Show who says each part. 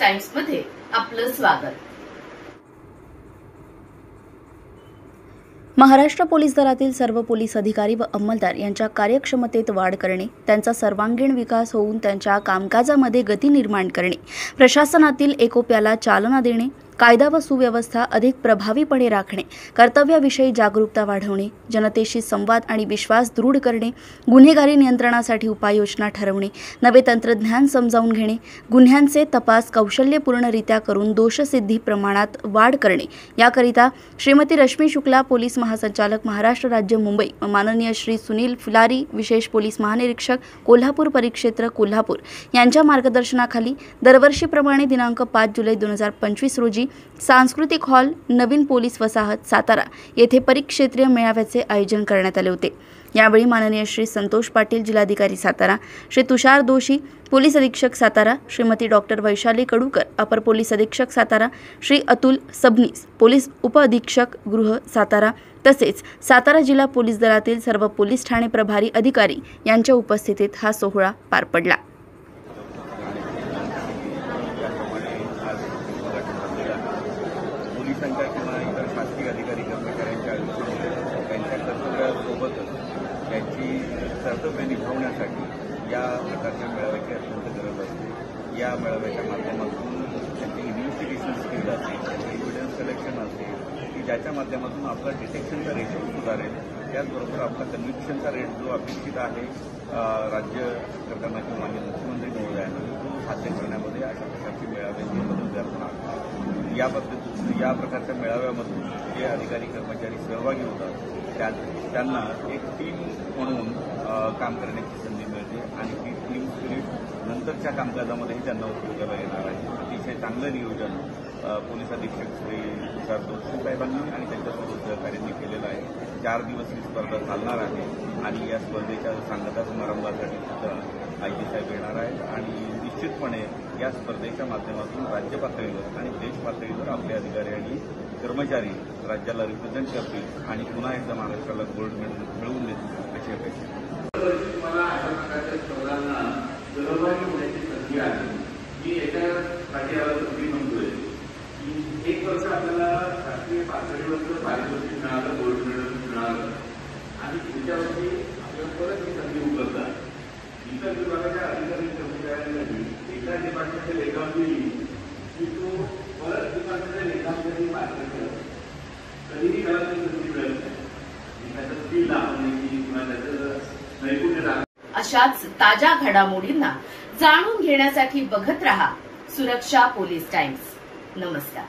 Speaker 1: Times मध्ये आपलं स्वागत।
Speaker 2: महाराष्ट्र पोलीस दलातील सर्व पोलीस अधिकारी व अंमलदार यांच्या कार्यक्षमतेत वाढ करणे, त्यांचा सर्वांगीण विकास होऊन त्यांच्या कामकाजामध्ये गती निर्माण करणे, प्रशासनातील एकोप्याला चालना देणे, कायदा व सुव्यवस्था अधिक प्रभावीपणे राखणे, कर्तव्याविषयी जागरूकता वाढवणे, जनतेशी संवाद आणि विश्वास दृढ करणे, गुन्हेगारी नियंत्रणासाठी उपाययोजना ठरवणे, नवे तंत्रज्ञान समजावून घेणे, गुन्ह्यांचे तपास कौशल्यपूर्णरित्या करून दोषसिद्धी प्रमाणात वाढ करणे, याकरिता श्रीमती रश्मी शुक्ला पोलीस महासंचालक महाराष्ट्र राज्य मुंबई व माननीय श्री सुनील फुलारी विशेष पोलीस महानिरीक्षक कोल्हापूर परिक्षेत्र कोल्हापूर यांच्या मार्गदर्शनाखाली दरवर्षीप्रमाणे दिनांक 5 जुलै 2025 रोजी सांस्कृतिक हॉल नवीन पोलीस वसाहत सातारा येथे परिक्षेत्रीय मेळाव्याचे आयोजन करण्यात आले होते। यावेळी माननीय श्री संतोष पाटील जिल्हाधिकारी सातारा, श्री तुषार दोशी पोलीस अधीक्षक सातारा, श्रीमती डॉक्टर वैशाली कडूकर अपर पोलीस अधीक्षक सातारा, श्री अतुल सबनीस पोलीस उपअधीक्षक गृह सातारा तसेच सातारा जिल्हा पोलीस दलातील सर्व पोलीस ठाणे प्रभारी अधिकारी यांच्या उपस्थितीत हा सोहळा पार पडला।
Speaker 3: पोलिसांच्या किंवा इतर शासकीय अधिकारी कर्मचाऱ्यांच्या आयुष्यामध्ये त्यांच्या कर्तव्यासोबतच त्यांची कर्तव्य निभावण्यासाठी या प्रकारच्या मेळाव्याची अत्यंत गरज असते। या मेळाव्याच्या माध्यमातून त्यांची इन्व्हेस्टिगेशन स्किल असेल, त्यांचं एव्हिडन्स कलेक्शन असेल की ज्याच्या माध्यमातून आपला डिटेक्शनचा रेशो सुधारेल, त्याचबरोबर आपला कन्व्हिक्शनचा रेट जो अपेक्षित आहे राज्य सरकारच्या माननीय मुख्यमंत्री महोदयांना तो साध्य करण्यामध्ये अशा प्रकारची मेळाव्याची मदत करतात। या प्रकारच्या मेळाव्यामधून जे अधिकारी कर्मचारी सहभागी होतात त्यांना एक टीम म्हणून काम करण्याची संधी मिळते आणि ती टीम स्पिरिट नंतरच्या कामकाजामध्येही त्यांना उपयोगाला येणार आहे। अतिशय चांगलं नियोजन पोलीस अधीक्षक श्री तुषार दोशी साहेबांनी आणि त्यांच्यासोबत सहकार्यांनी केलेलं आहे। 4 दिवस ही स्पर्धा चालणार आहे आणि या स्पर्धेच्या सांगता समारंभासाठी सुद्धा आयजी साहेब येणार आहेत आणि निश्चितपणे या स्पर्धेच्या माध्यमातून राज्य पातळीवर आणि देश पातळीवर आपले अधिकारी आणि कर्मचारी राज्याला रिप्रेझेंट करतील आणि पुन्हा एकदा महाराष्ट्राला गोल्ड मेडल मिळवून देतील अशी अपेक्षा।
Speaker 4: मला अशा प्रकारच्या स्पर्धांना सहभागी होण्याची संधी आहे। मी याच्यासाठी संधी म्हणतोय की 1 वर्ष आपल्याला राष्ट्रीय पातळीवर पारितोषिक मिळालं, गोल्ड मेडल मिळालं आणि पुढच्या वर्षी आपल्याला परत ही संधी उपलब्ध आहे। इतर विभागाच्या अधिकारी कर्मचाऱ्यांसाठी एका डिपार्टमेंटच्या लेखावर दिली की तो परत डिपार्टमेंटच्या लेखामध्ये पात्र करत कधीही त्याला ती संधी मिळत नाही। त्याचं स्किल दाखवण्याची किंवा त्याचं नैपुण्य दाखवण्याची।
Speaker 1: अशाच ताज्या घडामोडींना जाणून घेण्यासाठी बघत रहा सुरक्षा पोलीस टाइम्स। नमस्कार।